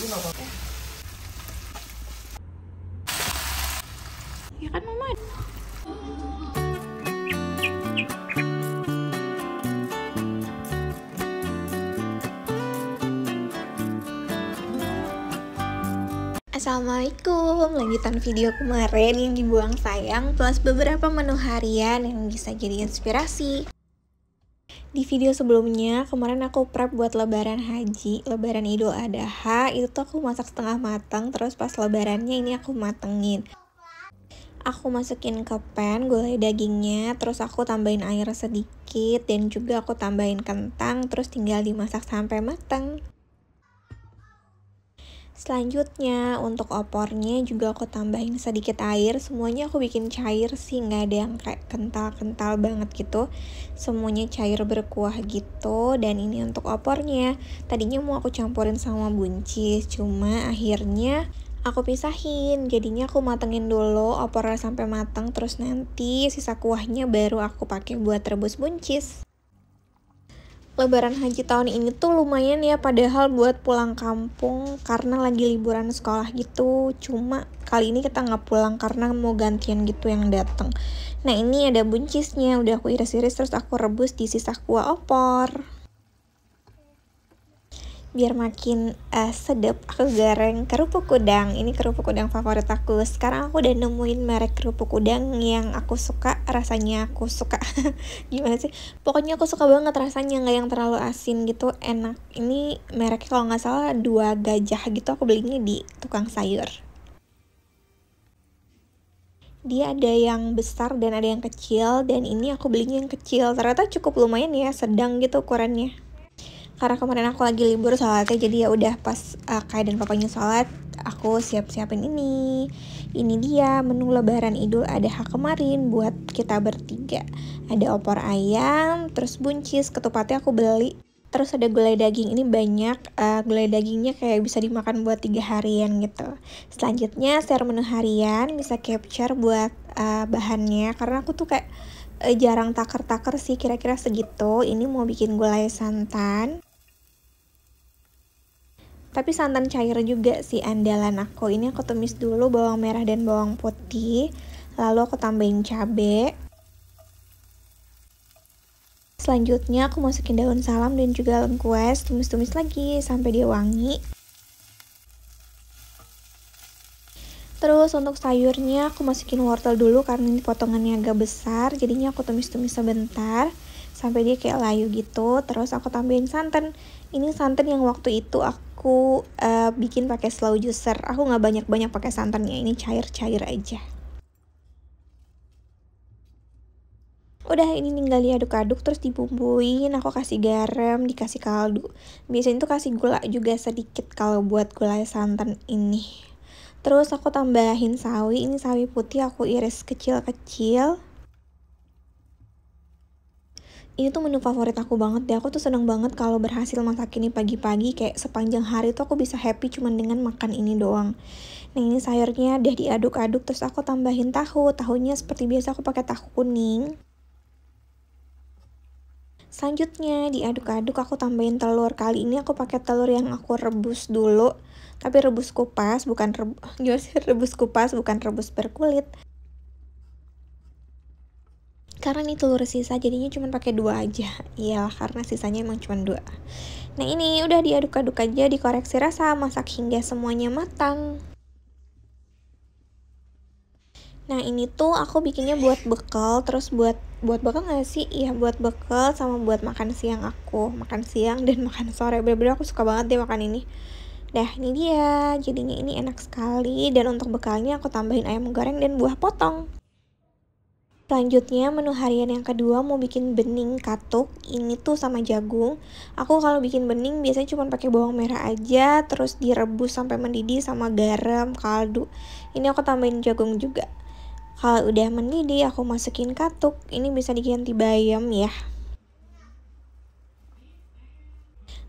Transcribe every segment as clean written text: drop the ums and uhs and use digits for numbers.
Ya kan mama. Assalamualaikum, lanjutan video kemarin yang dibuang sayang plus beberapa menu harian yang bisa jadi inspirasi. Di video sebelumnya, kemarin aku prep buat lebaran haji, lebaran Idul Adha, itu tuh aku masak setengah matang, terus pas lebarannya ini aku matengin. Aku masukin ke pan gulai dagingnya, terus aku tambahin air sedikit, dan juga aku tambahin kentang, terus tinggal dimasak sampai matang. Selanjutnya untuk opornya juga aku tambahin sedikit air. Semuanya aku bikin cair sih, nggak ada yang kayak kental-kental banget gitu. Semuanya cair berkuah gitu. Dan ini untuk opornya, tadinya mau aku campurin sama buncis, cuma akhirnya aku pisahin. Jadinya aku matengin dulu opornya sampai matang, terus nanti sisa kuahnya baru aku pakai buat rebus buncis. Lebaran haji tahun ini tuh lumayan ya, padahal buat pulang kampung karena lagi liburan sekolah gitu. Cuma kali ini kita nggak pulang karena mau gantian gitu yang datang. Nah ini ada buncisnya, udah aku iris-iris terus aku rebus di sisa kuah opor. Biar makin sedap, aku goreng kerupuk udang. Ini kerupuk udang favorit aku. Sekarang aku udah nemuin merek kerupuk udang yang aku suka, rasanya aku suka. Gimana sih? Pokoknya aku suka banget rasanya, nggak yang terlalu asin gitu, enak. Ini mereknya kalau nggak salah Dua Gajah gitu, aku belinya di tukang sayur. Dia ada yang besar dan ada yang kecil, dan ini aku belinya yang kecil. Ternyata cukup lumayan ya, sedang gitu ukurannya. Karena kemarin aku lagi libur sholatnya, jadi ya udah pas Kak dan papanya sholat, aku siapin ini. Ini dia menu lebaran Idul Adha kemarin buat kita bertiga. Ada opor ayam, terus buncis, ketupatnya aku beli. Terus ada gulai daging, ini banyak, gulai dagingnya kayak bisa dimakan buat 3 harian gitu. Selanjutnya share menu harian, bisa capture buat bahannya, karena aku tuh kayak jarang taker-taker sih, kira-kira segitu. Ini mau bikin gulai santan. Tapi santan cair juga sih andalan aku. Ini aku tumis dulu bawang merah dan bawang putih. Lalu aku tambahin cabai. Selanjutnya aku masukin daun salam dan juga lengkuas. Tumis-tumis lagi sampai dia wangi. Terus untuk sayurnya aku masukin wortel dulu karena ini potongannya agak besar. Jadinya aku tumis-tumis sebentar sampai dia kayak layu gitu. Terus aku tambahin santan. Ini santan yang waktu itu aku bikin pakai slow juicer. Aku nggak banyak-banyak pakai santannya, ini cair-cair aja. Udah ini tinggal diaduk-aduk terus dibumbuin. Aku kasih garam, dikasih kaldu. Biasanya tuh kasih gula juga sedikit kalau buat gulai santan ini. Terus aku tambahin sawi. Ini sawi putih aku iris kecil-kecil. Ini tuh menu favorit aku banget deh. Aku tuh seneng banget kalau berhasil masak ini pagi-pagi. Kayak sepanjang hari tuh aku bisa happy cuman dengan makan ini doang. Nah ini sayurnya udah diaduk-aduk. Terus aku tambahin tahu. Tahunya seperti biasa aku pakai tahu kuning. Selanjutnya diaduk-aduk aku tambahin telur. Kali ini aku pakai telur yang aku rebus dulu. Tapi rebus kupas, bukan rebus kupas, bukan rebus berkulit. Karena ini telur sisa jadinya cuma pakai 2 aja. Iyalah karena sisanya emang cuma 2. Nah ini udah diaduk-aduk aja, dikoreksi rasa, masak hingga semuanya matang. Nah ini tuh aku bikinnya buat bekal, terus buat bekal nggak sih? Iya buat bekal sama buat makan siang aku, makan siang dan makan sore. Bener-bener aku suka banget deh makan ini. Nah ini dia, jadinya ini enak sekali. Dan untuk bekalnya aku tambahin ayam goreng dan buah potong. Selanjutnya menu harian yang kedua mau bikin bening katuk. Ini tuh sama jagung. Aku kalau bikin bening biasanya cuma pakai bawang merah aja, terus direbus sampai mendidih sama garam, kaldu. Ini aku tambahin jagung juga. Kalau udah mendidih aku masukin katuk. Ini bisa diganti bayam ya.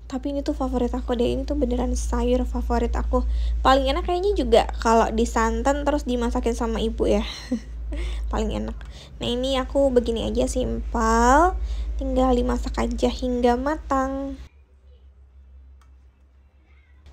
Tapi ini tuh favorit aku deh, ini tuh beneran sayur favorit aku. Paling enak kayaknya juga kalau disantan terus dimasakin sama ibu ya. Paling enak. Nah ini aku begini aja simpel, tinggal dimasak aja hingga matang.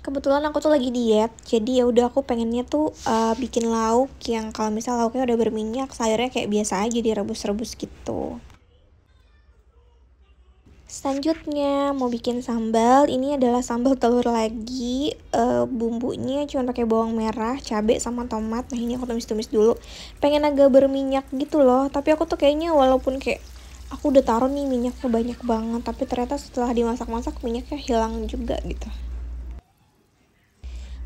Kebetulan aku tuh lagi diet, jadi ya udah aku pengennya tuh bikin lauk yang kalau misal lauknya udah berminyak, sayurnya kayak biasa aja direbus-rebus gitu. Selanjutnya mau bikin sambal. Ini adalah sambal telur lagi. Bumbunya cuma pakai bawang merah, cabai sama tomat. Nah, ini aku tumis-tumis dulu. Pengen agak berminyak gitu loh. Tapi aku tuh kayaknya walaupun kayak aku udah taruh nih minyaknya banyak banget, tapi ternyata setelah dimasak-masak minyaknya hilang juga gitu.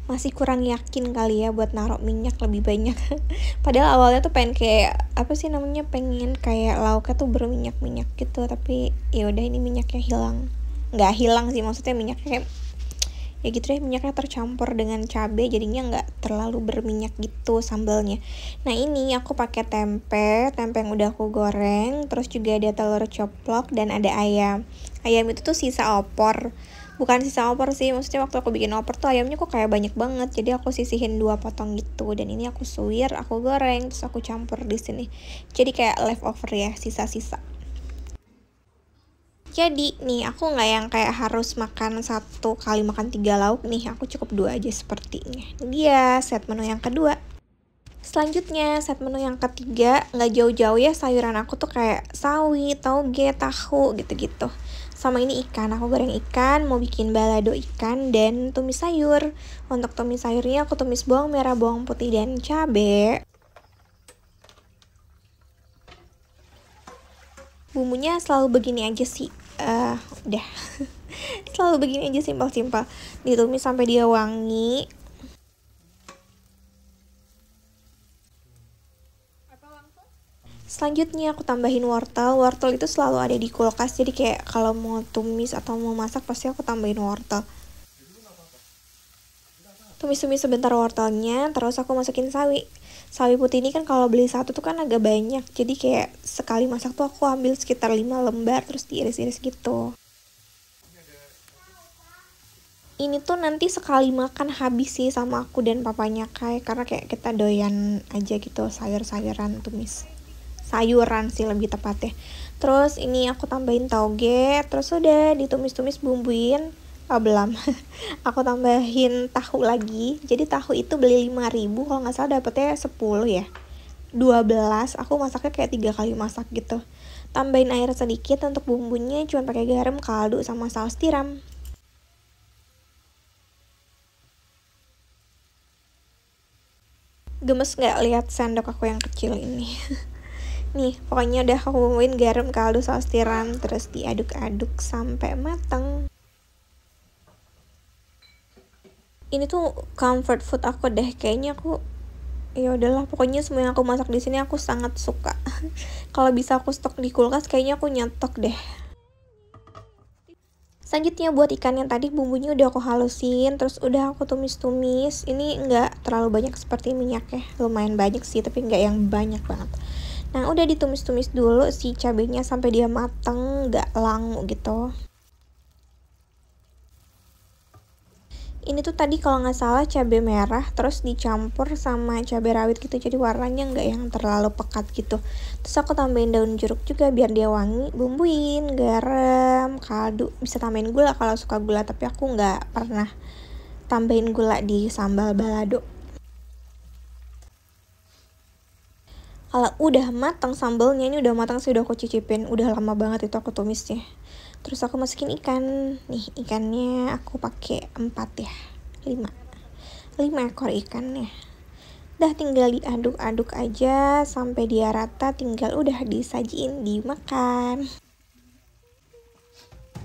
Masih kurang yakin kali ya buat naruh minyak lebih banyak. Padahal awalnya tuh pengen kayak apa sih namanya, pengen kayak lauknya tuh berminyak-minyak gitu, tapi ya udah ini minyaknya hilang. Nggak hilang sih, maksudnya minyaknya kayak ya gitu deh, minyaknya tercampur dengan cabai jadinya nggak terlalu berminyak gitu sambalnya. Nah, ini aku pakai tempe yang udah aku goreng, terus juga ada telur ceplok dan ada ayam. Ayam itu tuh sisa opor, bukan sisa opor sih, maksudnya waktu aku bikin opor tuh ayamnya kok kayak banyak banget, jadi aku sisihin 2 potong gitu, dan ini aku suwir, aku goreng, terus aku campur di sini, jadi kayak leftover ya, sisa-sisa. Jadi nih aku nggak yang kayak harus makan 1 kali makan 3 lauk nih, aku cukup 2 aja sepertinya. Ini dia set menu yang kedua. Selanjutnya set menu yang ketiga, nggak jauh-jauh ya, sayuran aku tuh kayak sawi, tauge, tahu gitu-gitu. Sama ini ikan, aku goreng ikan, mau bikin balado ikan dan tumis sayur. Untuk tumis sayurnya aku tumis bawang merah, bawang putih, dan cabai. Bumbunya selalu begini aja sih, udah. Selalu begini aja, simpel-simpel. Ditumis sampai dia wangi. Selanjutnya aku tambahin wortel. Wortel itu selalu ada di kulkas, jadi kayak kalau mau tumis atau mau masak pasti aku tambahin wortel. Tumis-tumis sebentar wortelnya, terus aku masukin sawi. Sawi putih ini kan kalau beli satu tuh kan agak banyak, jadi kayak sekali masak tuh aku ambil sekitar 5 lembar terus diiris-iris gitu. Ini tuh nanti sekali makan habis sih sama aku dan papanya Kai, karena kayak kita doyan aja gitu sayur-sayuran tumis. Sayuran sih lebih tepatnya. Terus ini aku tambahin tauge, terus udah ditumis-tumis, bumbuin. Belum. Aku tambahin tahu lagi. Jadi tahu itu beli 5.000, kalau nggak salah dapetnya 10 ya. 12, aku masaknya kayak 3 kali masak gitu. Tambahin air sedikit untuk bumbunya, cuma pakai garam, kaldu, sama saus tiram. Gemes nggak lihat sendok aku yang kecil ini? Nih, pokoknya udah aku bumbuin garam, kaldu, saus tiram, terus diaduk-aduk sampai matang. Ini tuh comfort food aku deh, kayaknya aku ya udahlah, pokoknya semua yang aku masak di sini aku sangat suka. Kalau bisa aku stok di kulkas kayaknya aku nyetok deh. Selanjutnya buat ikan yang tadi bumbunya udah aku halusin, terus udah aku tumis-tumis. Ini nggak terlalu banyak seperti minyaknya, lumayan banyak sih tapi nggak yang banyak banget. Nah, udah ditumis-tumis dulu si cabenya sampai dia mateng, nggak langu gitu. Ini tuh tadi kalau nggak salah cabai merah terus dicampur sama cabai rawit gitu, jadi warnanya nggak yang terlalu pekat gitu. Terus aku tambahin daun jeruk juga biar dia wangi, bumbuin garam, kaldu, bisa tambahin gula kalau suka gula, tapi aku nggak pernah tambahin gula di sambal balado. Kalau udah matang sambalnya, ini udah matang sih, udah aku cicipin, udah lama banget itu aku tumisnya. Terus aku masukin ikan. Nih, ikannya aku pakai 4 ya, 5 ekor ikannya. Udah tinggal diaduk-aduk aja sampai dia rata, tinggal udah disajiin dimakan.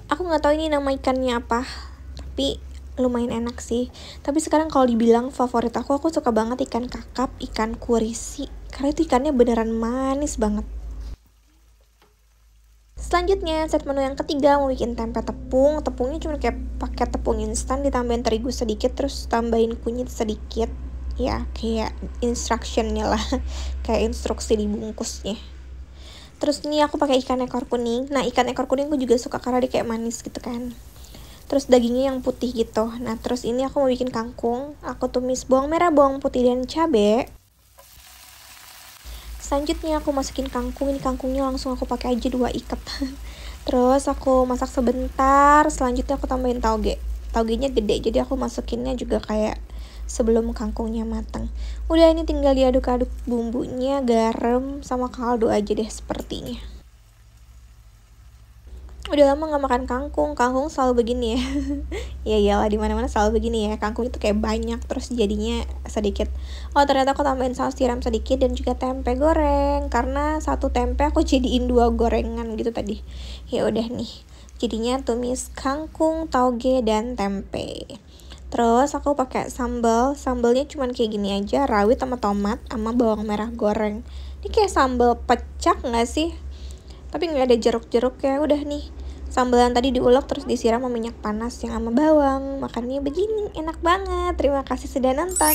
Aku nggak tahu ini nama ikannya apa, tapi lumayan enak sih. Tapi sekarang kalau dibilang favorit aku suka banget ikan kakap, ikan kurisi, karena itu ikannya beneran manis banget. Selanjutnya set menu yang ketiga, mau bikin tempe tepung. Tepungnya cuma kayak pakai tepung instan, ditambahin terigu sedikit, terus tambahin kunyit sedikit. Ya kayak instructionnya lah, kayak instruksi dibungkusnya. Terus ini aku pakai ikan ekor kuning. Nah, ikan ekor kuning aku juga suka karena dia kayak manis gitu kan. Terus dagingnya yang putih gitu. Nah, terus ini aku mau bikin kangkung. Aku tumis bawang merah, bawang putih, dan cabai. Selanjutnya aku masukin kangkung. Ini kangkungnya langsung aku pakai aja 2 ikat. Terus aku masak sebentar. Selanjutnya aku tambahin tauge. tauginya gede, jadi aku masukinnya juga kayak sebelum kangkungnya matang. Udah, ini tinggal diaduk-aduk bumbunya, garam sama kaldu aja deh sepertinya. Udah lama nggak makan kangkung selalu begini ya. Ya iyalah, dimana-mana selalu begini ya, kangkung itu kayak banyak terus jadinya sedikit. Oh ternyata aku tambahin saus tiram sedikit dan juga tempe goreng, karena satu tempe aku jadiin 2 gorengan gitu tadi. Ya udah nih, jadinya tumis kangkung, tauge dan tempe. Terus aku pakai sambalnya cuman kayak gini aja, rawit sama tomat sama bawang merah goreng. Ini kayak sambal pecak nggak sih? Tapi nggak ada jeruk-jeruk ya. Udah nih, sambalan tadi diulek terus disiram sama minyak panas yang sama bawang. Makannya begini enak banget. Terima kasih sudah nonton.